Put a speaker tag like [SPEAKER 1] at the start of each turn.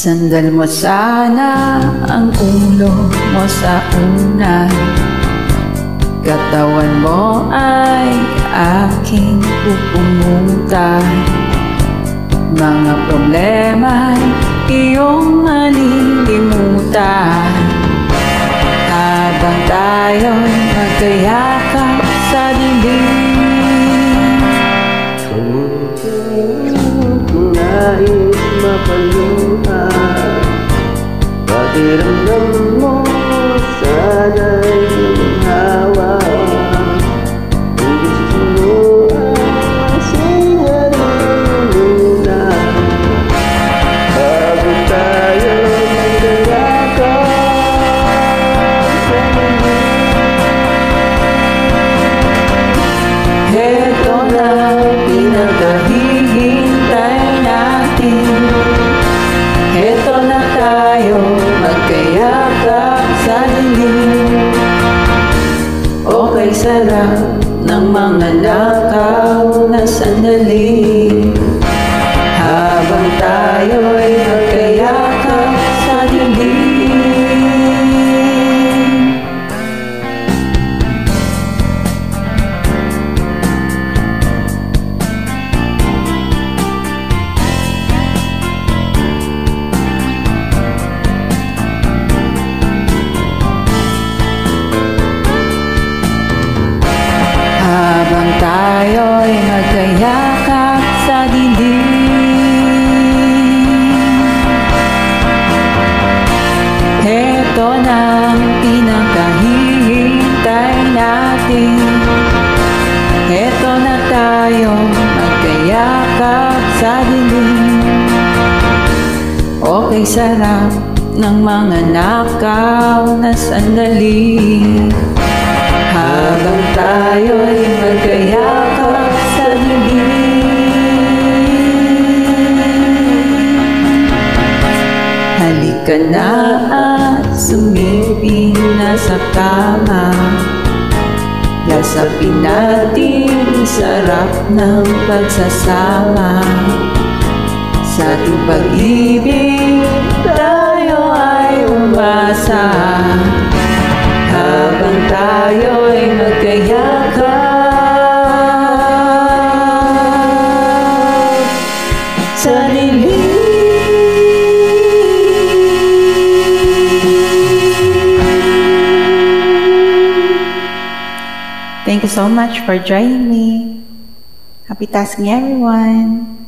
[SPEAKER 1] Isandal mo sana ang ulo mo sa unan, katawan mo ay aking pupumutan. Mga problema'y iyong malilimutan, habang tayo'y magkayakap sa dilim.
[SPEAKER 2] Kung nais mapaluhan, pakiramdam mo sana'y lumawa. Kung gusto mo ay singarin muna, bago tayo magkayakap sa dilim.
[SPEAKER 1] Heto na pinagahihintay natin, heto na tayo magkayakap sa dilim. Okay, sarap ng mga nakaw na sandali, habang tayo'y magkayakap sa dilim. Habang tayo'y magkayakap sa dilim, heto na ang pinakahihintay natin, heto na tayo magkayakap sa dilim. Okay, sarap ng mga nakaw na sandali, habang tayo'y magkayakap sa dilim. Halika na at sumiping na sa kama, lasapin natin sarap ng pagsasama. Sa ating pag-ibig tayo ay umasa, habang tayo'y magkayakap sa dilim. Thank you so much for joining me. Happy tasking, everyone.